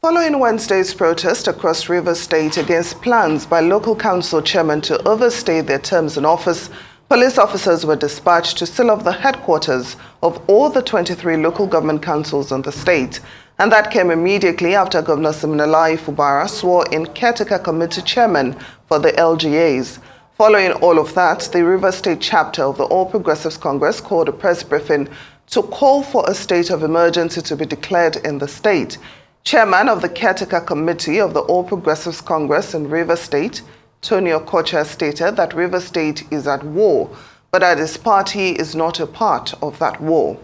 Following Wednesday's protest across Rivers State against plans by local council chairmen to overstay their terms in office, police officers were dispatched to seal off the headquarters of all the 23 local government councils in the state. And that came immediately after Governor Siminalayi Fubara swore in caretaker committee chairman for the LGAs. Following all of that, the Rivers State chapter of the All Progressives Congress called a press briefing to call for a state of emergency to be declared in the state. Chairman of the Caretaker Committee of the All Progressives Congress in Rivers State, Tony Okocha, stated that Rivers State is at war, but that his party is not a part of that war.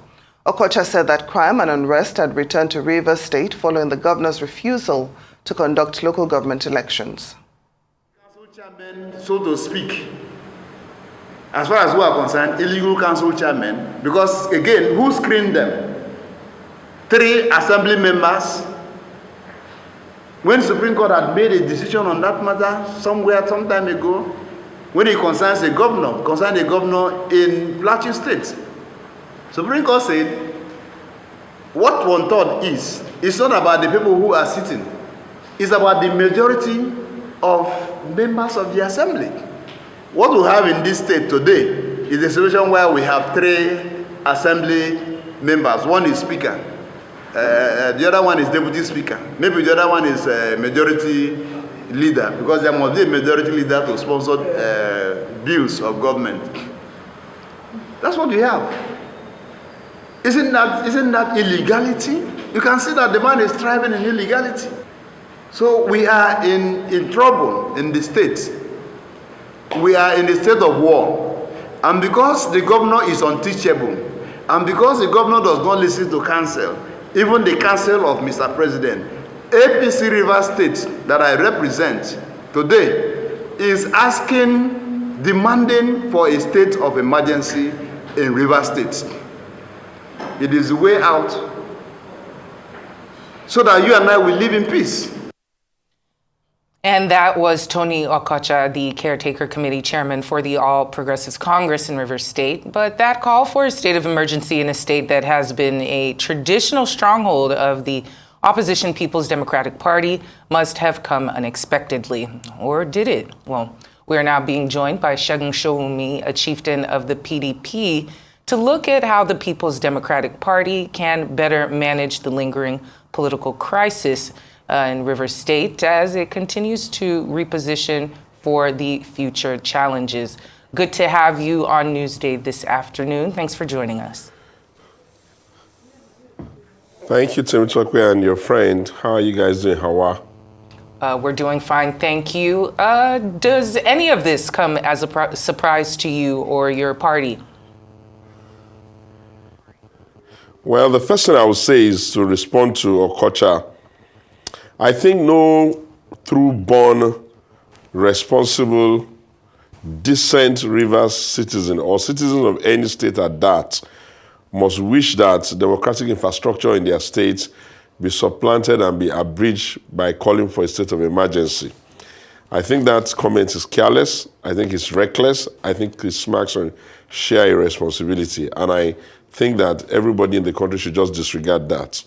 Okocha said that crime and unrest had returned to Rivers State following the governor's refusal to conduct local government elections. Council chairmen, so to speak, as far as we are concerned, illegal council chairmen, because again, who screened them? 3 assembly members. When the Supreme Court had made a decision on that matter some time ago, when it concerns a governor in Plateau State, Supreme Court said, what one thought is, it's not about the people who are sitting, it's about the majority of members of the assembly. What we have in this state today is a situation where we have 3 assembly members. One is speaker. The other one is deputy speaker. Maybe the other one is majority leader, because there must be a majority leader to sponsor bills of government. That's what we have. Isn't that illegality? You can see that the man is thriving in illegality. So we are in trouble in the state. We are in a state of war. And because the governor is unteachable, and because the governor does not listen to counsel, even the council of Mr. President, APC River State that I represent today is demanding for a state of emergency in River State. It is the way out so that you and I will live in peace. And that was Tony Okocha, the Caretaker Committee Chairman for the All Progressives Congress in Rivers State. But that call for a state of emergency in a state that has been a traditional stronghold of the opposition People's Democratic Party must have come unexpectedly. Or did it? Well, we are now being joined by Sowunmi, a chieftain of the PDP, to look at how the People's Democratic Party can better manage the lingering political crisis in Rivers State as it continues to reposition for the future challenges. Good to have you on Newsday this afternoon. Thanks for joining us. Thank you, Tim Chokwe and your friend. How are you guys doing, Hawa? We're doing fine, thank you. Does any of this come as a surprise to you or your party? Well, the first thing I would say is to respond to Okocha. I think no true-born, responsible, decent Rivers citizen or citizen of any state at that must wish that democratic infrastructure in their state be supplanted and be abridged by calling for a state of emergency. I think that comment is careless. I think it's reckless. I think it smacks on sheer irresponsibility. And I think that everybody in the country should just disregard that.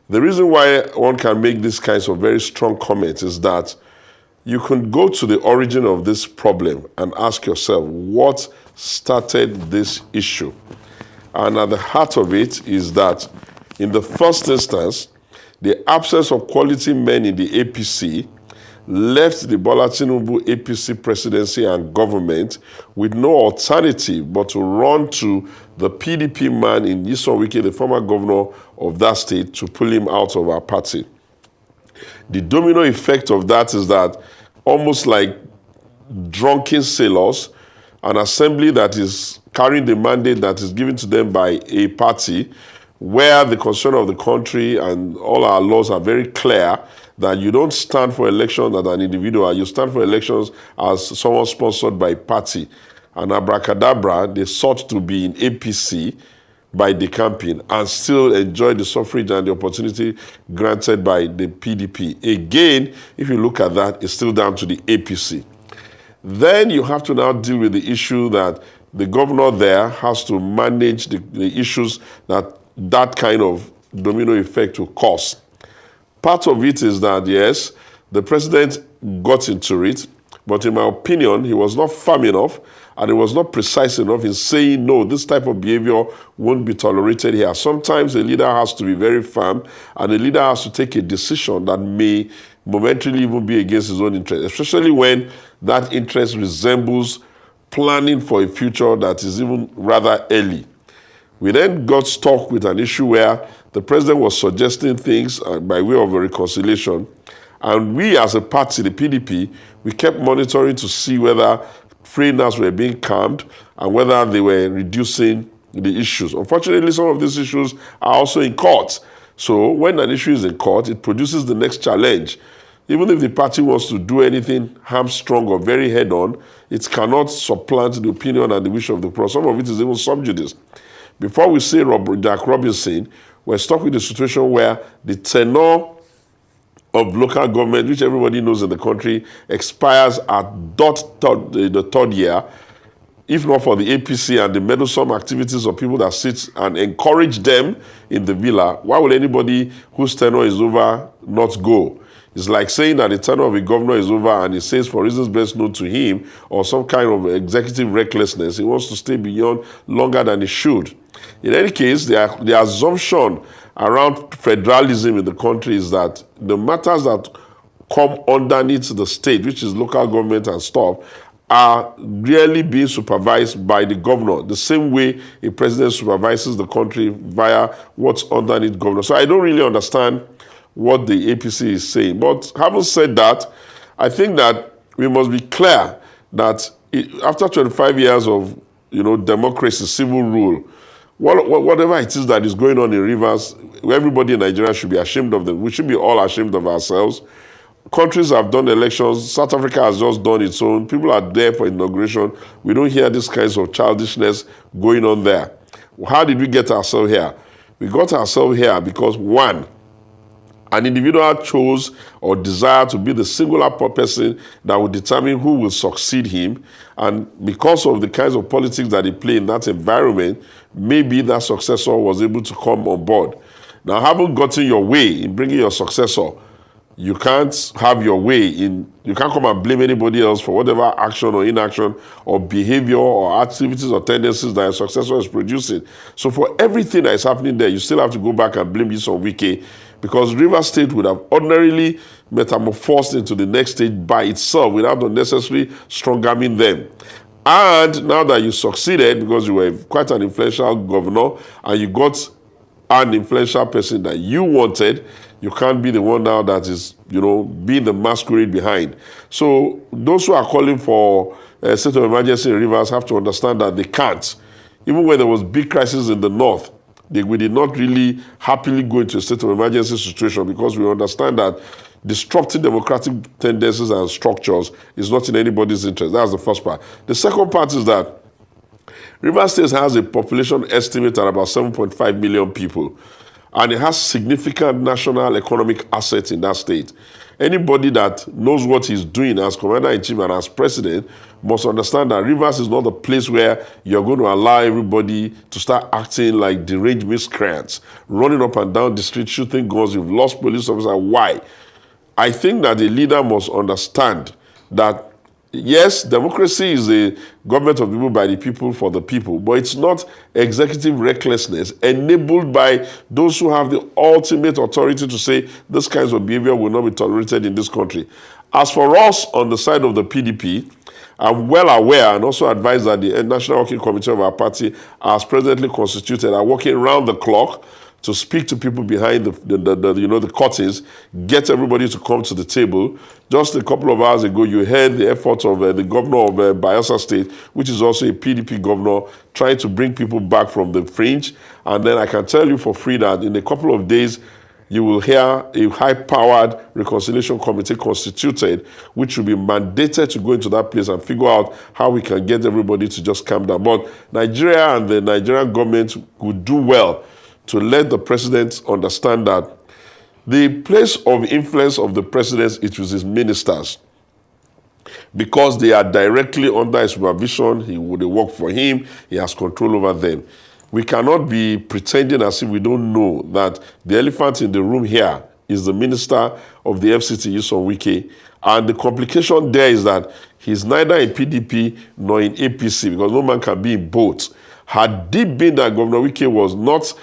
The reason why one can make these kinds of very strong comments is that you can go to the origin of this problem and ask yourself, what started this issue? And at the heart of it is that, in the first instance, the absence of quality men in the APC left the Bola Tinubu APC presidency and government with no alternative but to run to the PDP man in Nyesom Wike, the former governor of that state, to pull him out of our party. The domino effect of that is that, almost like drunken sailors, an assembly that is carrying the mandate that is given to them by a party, where the concern of the country and all our laws are very clear, that you don't stand for elections as an individual, you stand for elections as someone sponsored by a party. And abracadabra, they sought to be in APC by the campaign and still enjoy the suffrage and the opportunity granted by the PDP. Again, if you look at that, it's still down to the APC. Then you have to now deal with the issue that the governor there has to manage the issues that kind of domino effect will cause. Part of it is that, yes, the president got into it, but in my opinion, he was not firm enough and he was not precise enough in saying, no, this type of behavior won't be tolerated here. Sometimes a leader has to be very firm and a leader has to take a decision that may momentarily even be against his own interest, especially when that interest resembles planning for a future that is even rather early. We then got stuck with an issue where the president was suggesting things by way of a reconciliation. And we as a party, the PDP, we kept monitoring to see whether foreigners were being calmed and whether they were reducing the issues. Unfortunately, some of these issues are also in court. So when an issue is in court, it produces the next challenge. Even if the party wants to do anything hamstrung or very head-on, it cannot supplant the opinion and the wish of the cross. Some of it is even sub judice. Before we say Jack Robinson, we're stuck with a situation where the tenure of local government, which everybody knows in the country, expires at the third year, if not for the APC and the meddlesome activities of people that sit and encourage them in the villa. Why would anybody whose tenure is over not go? It's like saying that the tenure of a governor is over and he says for reasons best known to him or some kind of executive recklessness, he wants to stay beyond longer than he should. In any case, the assumption around federalism in the country is that the matters that come underneath the state, which is local government and stuff, are really being supervised by the governor, the same way a president supervises the country via what's underneath governor. So I don't really understand what the APC is saying. But having said that, I think that we must be clear that after 25 years of democracy, civil rule, whatever it is that is going on in Rivers, everybody in Nigeria should be ashamed of them. We should be all ashamed of ourselves. Countries have done elections. South Africa has just done its own. People are there for inauguration. We don't hear these kinds of childishness going on there. How did we get ourselves here? We got ourselves here because, one, an individual chose or desired to be the singular person that would determine who will succeed him. And because of the kinds of politics that he played in that environment, maybe that successor was able to come on board. Now, having gotten your way in bringing your successor, you can't have your way in, you can't come and blame anybody else for whatever action or inaction or behavior or activities or tendencies that your successor is producing. So for everything that is happening there, you still have to go back and blame this on Wike, because Rivers State would have ordinarily metamorphosed into the next stage by itself without unnecessarily strong-arming them. And now that you succeeded, because you were quite an influential governor and you got an influential person that you wanted, you can't be the one now that is, being the masquerade behind. So those who are calling for a state of emergency in Rivers have to understand that they can't. Even when there was big crisis in the north, we did not really happily go into a state of emergency situation because we understand that disrupting democratic tendencies and structures is not in anybody's interest. That's the first part. The second part is that Rivers State has a population estimate at about 7.5 million people, and it has significant national economic assets in that state. Anybody that knows what he's doing as commander-in-chief and as president must understand that Rivers is not the place where you're going to allow everybody to start acting like deranged miscreants, running up and down the street, shooting guns. You've lost police officers. Why? I think that the leader must understand that, yes, democracy is a government of people by the people for the people, but it's not executive recklessness enabled by those who have the ultimate authority to say this kinds of behavior will not be tolerated in this country. As for us on the side of the PDP, I'm well aware and also advise that the National Working Committee of our party, as presently constituted, are working round the clock to speak to people behind the curtains, get everybody to come to the table. Just a couple of hours ago, you heard the efforts of the governor of Bayelsa State, which is also a PDP governor, trying to bring people back from the fringe. And then I can tell you for free that in a couple of days, you will hear a high-powered reconciliation committee constituted, which will be mandated to go into that place and figure out how we can get everybody to just calm down. But Nigeria and the Nigerian government would do well to let the president understand that the place of influence of the president is with his ministers, because they are directly under his supervision. They work for him. He has control over them. We cannot be pretending as if we don't know that the elephant in the room here is the minister of the FCT, Sowunmi. And the complication there is that he's neither in PDP nor in APC, because no man can be in both. Had it been that Governor Wike was not,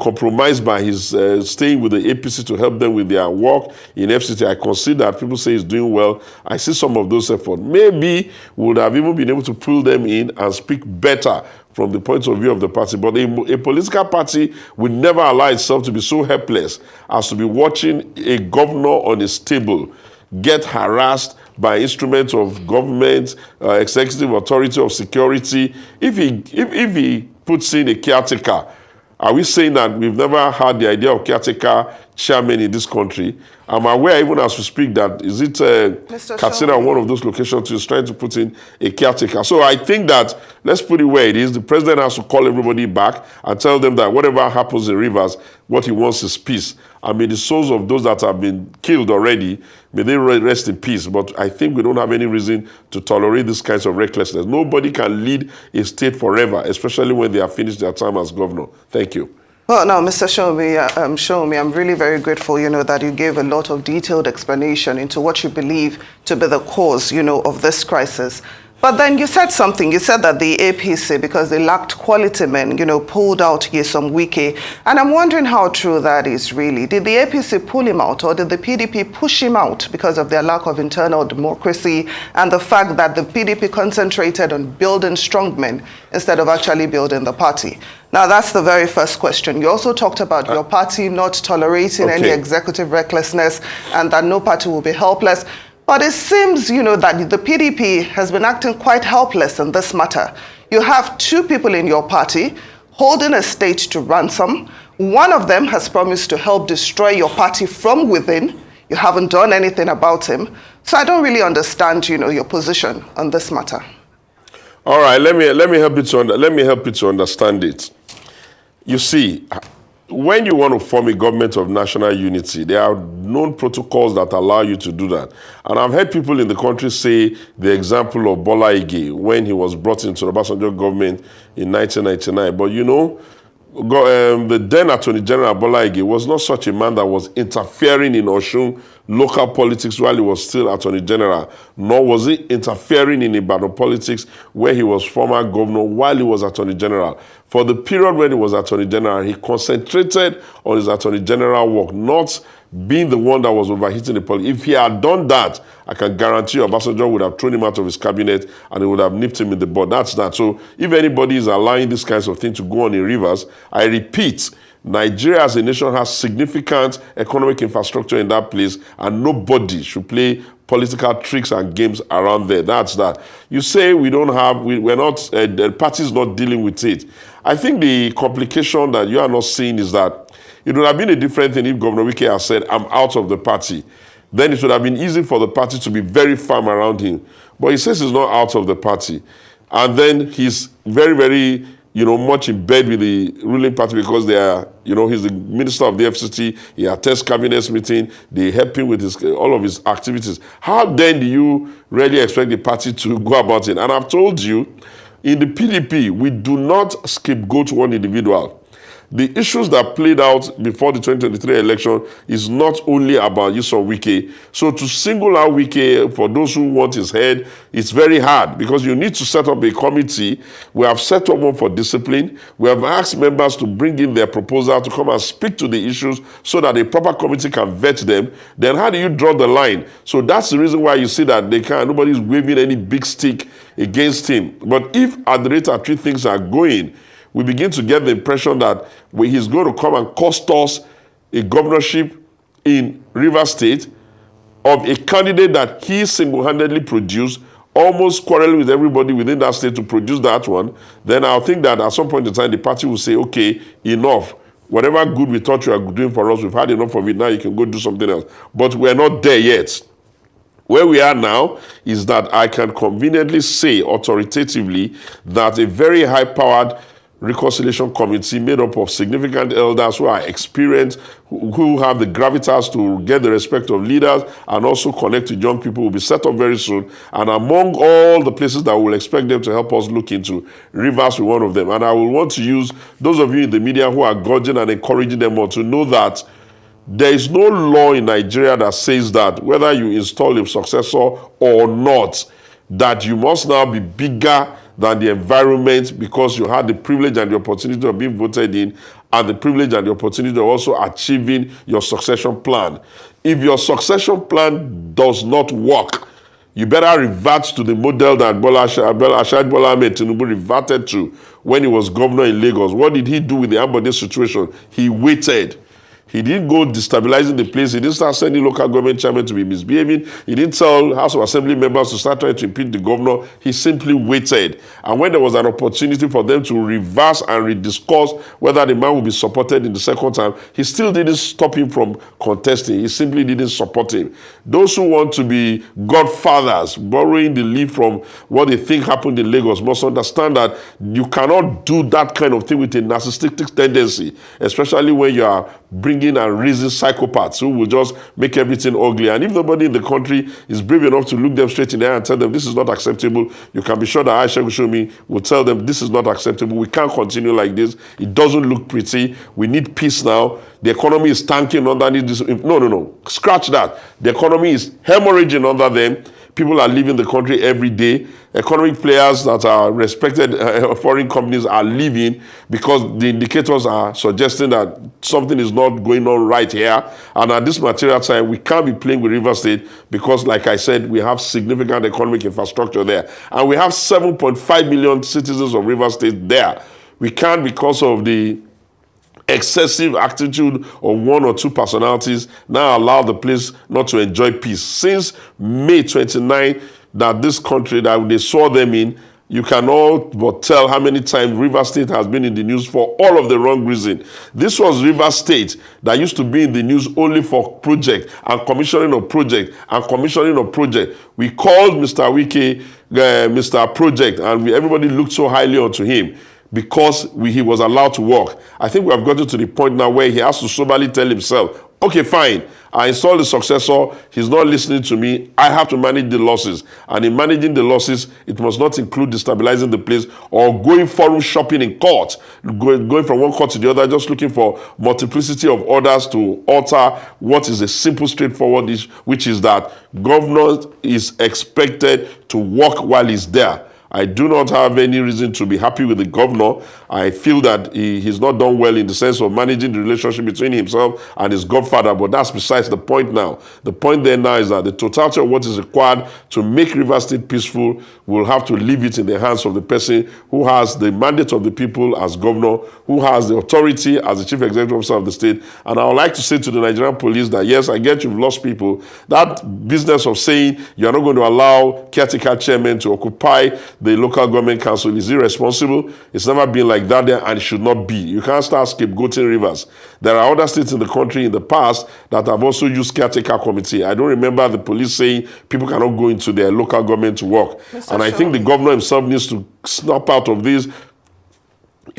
compromised by his staying with the APC to help them with their work in FCT, I consider that people say he's doing well. I see some of those efforts. Maybe we would have even been able to pull them in and speak better from the point of view of the party. But a political party will never allow itself to be so helpless as to be watching a governor on his table get harassed by instruments of government, executive authority of security. If he puts in a caretaker, are we saying that we've never had the idea of caretaker chairman in this country? I'm aware, even as we speak, that is it Katsina, one of those locations, is trying to put in a caretaker. So I think that, let's put it where it is, the president has to call everybody back and tell them that whatever happens in Rivers, what he wants is peace. And may the souls of those that have been killed already, may they rest in peace. But I think we don't have any reason to tolerate these kinds of recklessness. Nobody can lead a state forever, especially when they have finished their time as governor. Thank you. Well, now, Mr. Sowunmi, I'm really very grateful, that you gave a lot of detailed explanation into what you believe to be the cause, of this crisis. But then you said something. You said that the APC, because they lacked quality men, pulled out Sowunmi. And I'm wondering how true that is really. Did the APC pull him out, or did the PDP push him out because of their lack of internal democracy and the fact that the PDP concentrated on building strongmen instead of actually building the party? Now, that's the very first question. You also talked about your party not tolerating any executive recklessness and that no party will be helpless. But it seems, that the PDP has been acting quite helpless in this matter. You have two people in your party holding a state to ransom. One of them has promised to help destroy your party from within. You haven't done anything about him. So I don't really understand, your position on this matter. All right, let me help you to understand it. You see, when you want to form a government of national unity, there are known protocols that allow you to do that. And I've heard people in the country say the example of Bola Ige when he was brought into the Obasanjo government in 1999. But the then Attorney General Bola Ige was not such a man that was interfering in Osun local politics while he was still Attorney General, nor was he interfering in Ibadan politics where he was former governor while he was Attorney General. For the period when he was Attorney General, he concentrated on his Attorney General work, not being the one that was overheating the politics. If he had done that, I can guarantee you Obasanjo would have thrown him out of his cabinet and he would have nipped him in the bud. That's that. So if anybody is allowing these kinds of things to go on in Rivers, I repeat, Nigeria as a nation has significant economic infrastructure in that place, and nobody should play political tricks and games around there. That's that. You say we're not, the party's not dealing with it. I think the complication that you are not seeing is that it would have been a different thing if Governor Wike had said, I'm out of the party. Then it would have been easy for the party to be very firm around him. But he says he's not out of the party. And then he's very, very, much in bed with the ruling party because they are, he's the minister of the FCT, he attends cabinet meeting, they help him with all of his activities. How then do you really expect the party to go about it? And I've told you, in the PDP, we do not scapegoat one individual. The issues that played out before the 2023 election is not only about Sowunmi. So to single out Wike for those who want his head, it's very hard because you need to set up a committee. We have set up one for discipline. We have asked members to bring in their proposal to come and speak to the issues so that a proper committee can vet them. Then how do you draw the line? So that's the reason why you see that nobody's waving any big stick against him. But if at the rate at which things are going, we begin to get the impression that he's going to come and cost us a governorship in Rivers State of a candidate that he single-handedly produced, almost quarreling with everybody within that state to produce that one, then I think that at some point in time, the party will say, okay, enough. Whatever good we thought you were doing for us, we've had enough of it, now you can go do something else. But we're not there yet. Where we are now is that I can conveniently say authoritatively that a very high-powered reconciliation committee made up of significant elders who are experienced, who have the gravitas to get the respect of leaders and also connect to young people will be set up very soon. And among all the places that we'll expect them to help us look into, Rivers will be one of them. And I will want to use those of you in the media who are gouging and encouraging them all to know that There is no law in Nigeria that says that whether you install a successor or not, that you must now be bigger than the environment because you had the privilege and the opportunity of being voted in, and the privilege and the opportunity of also achieving your succession plan. If your succession plan does not work, you better revert to the model that Ashad Bola Ahmed Tinubu reverted to when he was governor in Lagos. What did he do with the Ambode situation? He waited. He didn't go destabilizing the place. He didn't start sending local government chairmen to be misbehaving. He didn't tell House of Assembly members to start trying to impeach the governor. He simply waited. And when there was an opportunity for them to reverse and rediscuss whether the man would be supported in the second time, he still didn't stop him from contesting. He simply didn't support him. Those who want to be godfathers, borrowing the lead from what they think happened in Lagos, must understand that you cannot do that kind of thing with a narcissistic tendency, especially when you are bringing and raising psychopaths who will just make everything ugly. And if nobody in the country is brave enough to look them straight in the eye and tell them this is not acceptable, you can be sure that Sowunmi will tell them this is not acceptable. We can't continue like this. It doesn't look pretty. We need peace now. The economy is tanking underneath this. No. Scratch that. The economy is hemorrhaging under them. People are leaving the country every day. Economic players that are respected foreign companies are leaving because the indicators are suggesting that something is not going on right here. And at this material time, we can't be playing with Rivers State because, like I said, we have significant economic infrastructure there. And we have 7.5 million citizens of Rivers State there. We can't, because of the excessive attitude of one or two personalities, now allow the place not to enjoy peace. Since May 29, that this country, that they saw them in, you can all but tell how many times Rivers State has been in the news for all of the wrong reason. This was Rivers State that used to be in the news only for project and commissioning of project and commissioning of project. We called Mr. Wike Mr. Project, and everybody looked so highly onto him, because he was allowed to work. I think we have gotten to the point now where he has to soberly tell himself, okay, fine, I installed the successor, he's not listening to me, I have to manage the losses. And in managing the losses, it must not include destabilizing the place or going forum shopping in court, going from one court to the other, just looking for multiplicity of orders to alter what is a simple, straightforward issue, which is that governor is expected to work while he's there. I do not have any reason to be happy with the governor. I feel that he's not done well in the sense of managing the relationship between himself and his godfather, but that's besides the point now. The point there now is that the totality of what is required to make Rivers State peaceful will have to leave it in the hands of the person who has the mandate of the people as governor, who has the authority as the chief executive officer of the state. And I would like to say to the Nigerian police that, yes, I get you've lost people. That business of saying you're not going to allow caretaker chairmen to occupy the local government council is irresponsible. It's never been like that there, and it should not be. You can't start scapegoating Rivers. There are other states in the country in the past that have also used caretaker committee. I don't remember the police saying people cannot go into their local government to work. And I think the governor himself needs to snap out of this.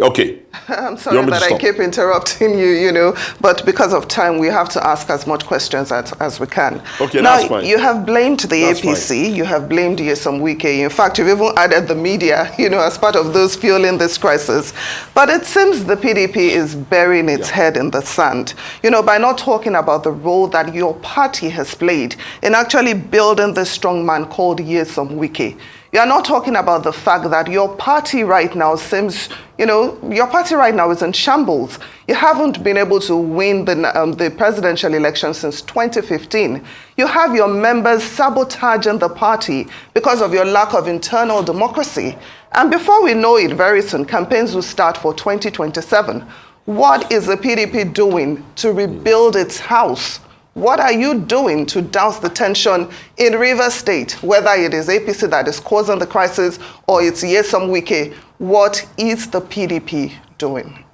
Okay. I'm sorry that I keep interrupting you, but because of time, we have to ask as much questions as we can. Okay, now, that's fine. You have blamed the That's APC, fine. You have blamed Sowunmi. In fact, you've even added the media, as part of those fueling this crisis. But it seems the PDP is burying its head in the sand, by not talking about the role that your party has played in actually building this strong man called Sowunmi. You are not talking about the fact that your party right now seems, your party right now is in shambles. You haven't been able to win the presidential election since 2015. You have your members sabotaging the party because of your lack of internal democracy. And before we know it, very soon, campaigns will start for 2027. What is the PDP doing to rebuild its house? What are you doing to douse the tension in Rivers State, whether it is APC that is causing the crisis or it's Sowunmi? What is the PDP doing?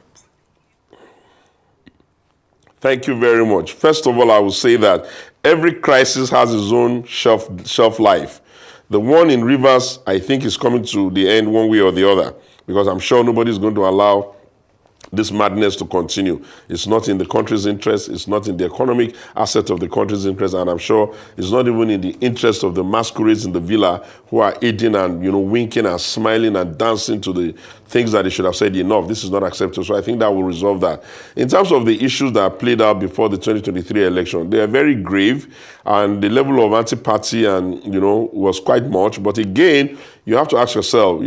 Thank you very much. First of all, I will say that every crisis has its own shelf life. The one in Rivers, I think, is coming to the end one way or the other, because I'm sure nobody's going to allow this madness to continue. It's not in the country's interest. It's not in the economic asset of the country's interest. And I'm sure it's not even in the interest of the masquerades in the villa who are aiding and, winking and smiling and dancing to the things that they should have said enough. This is not acceptable. So I think that will resolve that. In terms of the issues that played out before the 2023 election, they are very grave, and the level of anti-party and, was quite much. But again, you have to ask yourself,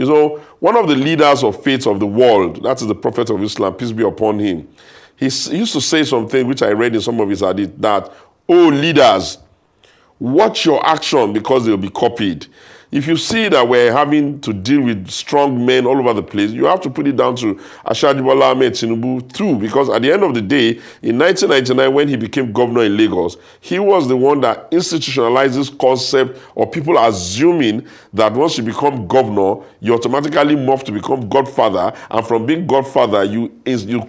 one of the leaders of faith of the world, that is the Prophet of Islam, peace be upon him, he used to say something which I read in some of his hadith, that, oh leaders, watch your action because they'll be copied. If you see that we're having to deal with strong men all over the place, you have to put it down to Ashwaji Bola Ahmed Tinubu too, because at the end of the day, in 1999, when he became governor in Lagos, he was the one that institutionalized this concept of people assuming that once you become governor, you automatically morph to become godfather, and from being godfather, you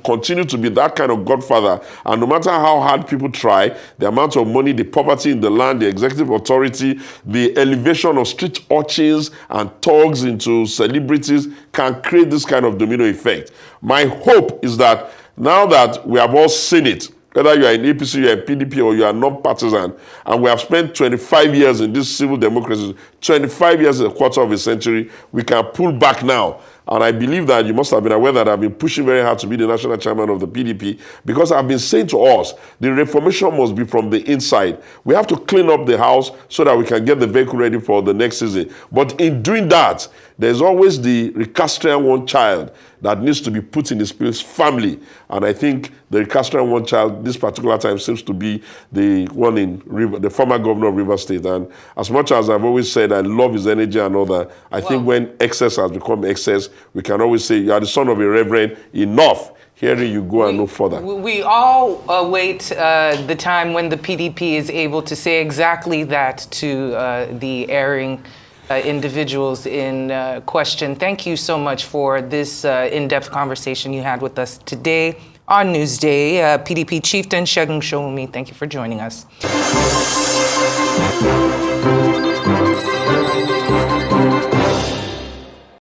continue to be that kind of godfather, and no matter how hard people try, the amount of money, the poverty in the land, the executive authority, the elevation of street urchins and thugs into celebrities can create this kind of domino effect. My hope is that now that we have all seen it, whether you are in APC, you are in PDP, or you are non-partisan, and we have spent 25 years in this civil democracy, 25 years in a quarter of a century, we can pull back now. And I believe that you must have been aware that I've been pushing very hard to be the national chairman of the PDP, because I've been saying to us, the reformation must be from the inside. We have to clean up the house so that we can get the vehicle ready for the next season. But in doing that, there's always the recalcitrant one child that needs to be put in his place, family. And I think the recalcitrant one child this particular time seems to be the one in the former governor of Rivers State. And as much as I've always said I love his energy and all that, I think when excess has become excess, we can always say, you are the son of a reverend, enough. Hearing you go and no further. We all await the time when the PDP is able to say exactly that to the erring individuals in question. Thank you so much for this in-depth conversation you had with us today on Newsday. PDP Chieftain Segun Sowunmi, thank you for joining us.